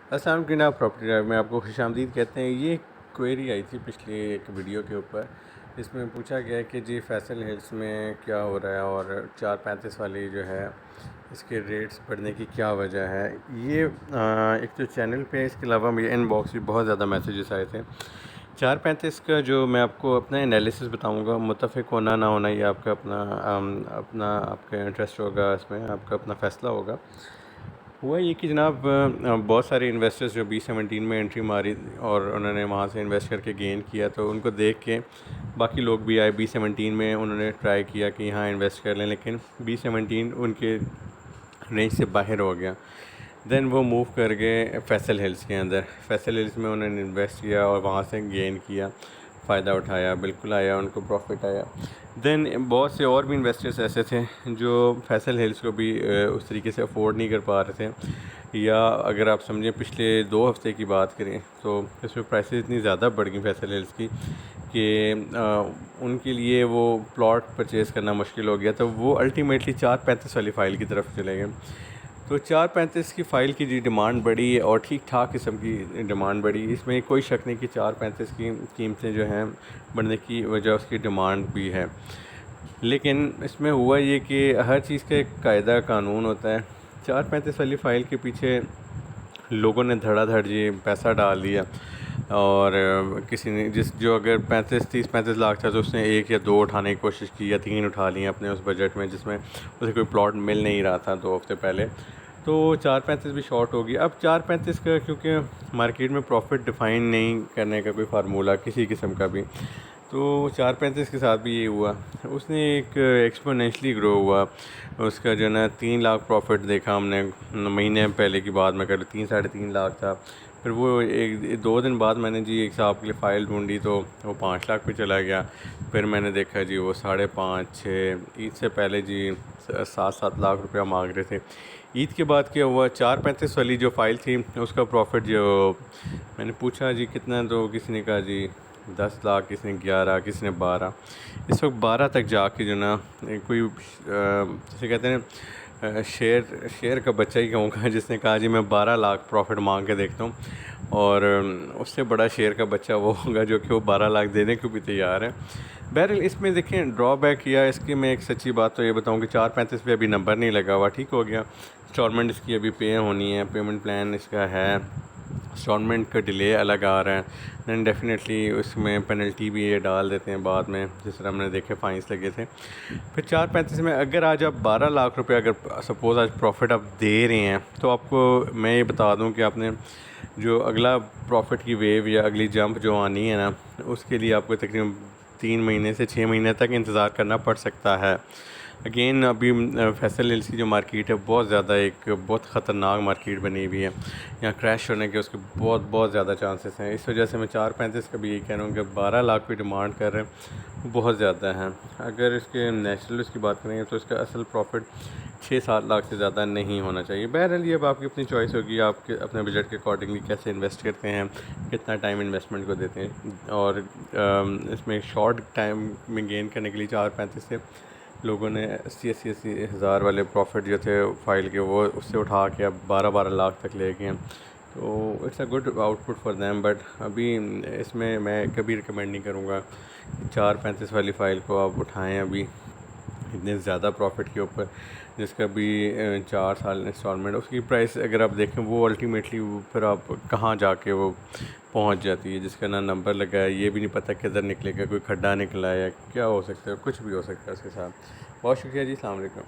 अस्सलाम वालेकुम जनाब, प्रॉपर्टी ड्राइव में आपको खुशामदीद कहते हैं। ये क्वेरी आई थी पिछली एक वीडियो के ऊपर। इसमें पूछा गया है कि जी फैसल हिल्स में क्या हो रहा है और 435 वाली जो है इसके रेट्स बढ़ने की क्या वजह है। ये एक तो चैनल पे, इसके अलावा मेरे इनबॉक्स भी बहुत ज़्यादा मैसेजेस आए थे। 435 का जो मैं आपको अपना एनालिसिस बताऊंगा, मुत्तफ़िक होना ना होना ये आपका अपना आपका इंटरेस्ट होगा, इसमें आपका अपना फ़ैसला होगा। हुआ ये कि जनाब बहुत सारे इन्वेस्टर्स जो B17 में एंट्री मारी और उन्होंने वहाँ से इन्वेस्ट करके गेन किया, तो उनको देख के बाकी लोग भी आए B17 में। उन्होंने ट्राई किया कि यहाँ इन्वेस्ट कर लें, लेकिन B17 उनके रेंज से बाहर हो गया। देन वो मूव कर गए फैसल हिल्स के अंदर। फैसल हिल्स में उन्होंने इन्वेस्ट किया और वहाँ से गेन किया, फ़ायदा उठाया, बिल्कुल आया, उनको प्रॉफिट आया। देन बहुत से और भी इन्वेस्टर्स ऐसे थे जो फैसल हिल्स को भी उस तरीके से अफोर्ड नहीं कर पा रहे थे, या अगर आप समझें पिछले 2 हफ़्ते की बात करें तो इसमें प्राइसेस इतनी ज़्यादा बढ़ गई फैसल हिल्स की कि उनके लिए वो प्लॉट परचेज़ करना मुश्किल हो गया। तो वो अल्टीमेटली 435 वाली फ़ाइल की तरफ चले गए। तो 435 की फ़ाइल की जी डिमांड बढ़ी और ठीक ठाक किस्म की डिमांड बढ़ी। इसमें कोई शक नहीं कि 435 की कीमतें जो हैं बढ़ने की वजह उसकी डिमांड भी है। लेकिन इसमें हुआ ये कि हर चीज़ का एक कायदा कानून होता है। 435 वाली फ़ाइल के पीछे लोगों ने धड़ाधड़ जी पैसा डाल दिया, और किसी ने जो अगर 35 लाख था तो उसने 1 या 2 उठाने की कोशिश की, या 3 उठा लिए अपने उस बजट में जिसमें उसे कोई प्लॉट मिल नहीं रहा था 2 हफ्ते पहले। तो 435 भी शॉर्ट होगी। अब 435 का क्योंकि मार्केट में प्रॉफिट डिफ़ाइन नहीं करने का कोई फार्मूला किसी किस्म का भी, तो 435 के साथ भी ये हुआ। उसने एक एक्सपोनेंशली ग्रो हुआ। उसका जो है ना 3 लाख प्रॉफिट देखा हमने महीने पहले की बात मैं करूँ, 3 साढ़े 3 लाख था। फिर वो 1-2 दिन बाद मैंने जी एक साहब के लिए फ़ाइल ढूंढी तो वो 5 लाख पे चला गया। फिर मैंने देखा जी वो 5.5-6, ईद से पहले जी 7-7 लाख रुपया मांग रहे थे। ईद के बाद क्या हुआ, 435 वाली जो फ़ाइल थी उसका प्रॉफिट जो मैंने पूछा जी कितना, तो किसी ने कहा जी 10 लाख, किसी ने 11, किसी ने 12। इस वक्त 12 तक जाके जो ना कोई जैसे कहते हैं शेर शेर का बच्चा ही कहूँगा जिसने कहा जी मैं 12 लाख प्रॉफिट मांग के देखता हूँ, और उससे बड़ा शेर का बच्चा वो होगा जो कि वो 12 लाख देने को भी तैयार है। बहरहाल इसमें देखें ड्रॉबैक किया इसकी, मैं एक सच्ची बात तो ये बताऊँ कि 435 पे अभी नंबर नहीं लगा हुआ, ठीक हो गया। इंस्टॉलमेंट इसकी अभी पे होनी है, पेमेंट प्लान इसका है, इंस्टॉलमेंट का डिले अलग आ रहा है। दैन डेफिनेटली उसमें पेनल्टी भी ये डाल देते हैं बाद में, जिस तरह हमने देखे फ़ाइन्स लगे थे। फिर 435 में अगर आज आप 12 लाख रुपए अगर सपोज़ आज प्रॉफिट आप दे रहे हैं, तो आपको मैं ये बता दूं कि आपने जो अगला प्रॉफिट की वेव या अगली जंप जो आनी है ना, उसके लिए आपको तकरीबन 3 महीने से 6 महीने तक इंतज़ार करना पड़ सकता है। अगेन अभी फैसल हिल्स की जो मार्केट है बहुत ज़्यादा एक बहुत ख़तरनाक मार्केट बनी हुई है। यहाँ क्रैश होने के उसके बहुत बहुत ज़्यादा चांसेस हैं। इस वजह से मैं 435 का भी यही कह रहा हूँ कि 12 लाख की डिमांड कर रहे हैं, बहुत ज़्यादा है। अगर इसके नेचुरल की बात करेंगे तो इसका असल प्रॉफिट 6-7 लाख से ज़्यादा नहीं होना चाहिए। बहरहाल ये अब आपकी अपनी चॉइस होगी, आपके अपने बजट के अकॉर्डिंगली कैसे इन्वेस्ट करते हैं, कितना टाइम इन्वेस्टमेंट को देते हैं। और इसमें शॉर्ट टाइम में गेन करने के लिए 435 से लोगों ने 80 हज़ार वाले प्रॉफिट जो थे फ़ाइल के, वो उससे उठा के अब 12-12 लाख तक ले गए हैं। तो it's a good output for them. But अभी इसमें मैं कभी रिकमेंड नहीं करूँगा 435 वाली फ़ाइल को आप उठाएं अभी इतने ज़्यादा प्रॉफिट के ऊपर, जिसका भी 4 साल इंस्टॉलमेंट, उसकी प्राइस अगर आप देखें वो अल्टीमेटली फिर आप कहाँ जाके वो पहुंच जाती है, जिसका ना नंबर लगा है, ये भी नहीं पता किधर निकलेगा, कोई खड्डा निकला है या क्या हो सकता है, कुछ भी हो सकता है उसके साथ। बहुत शुक्रिया जी, अस्सलाम वालेकुम।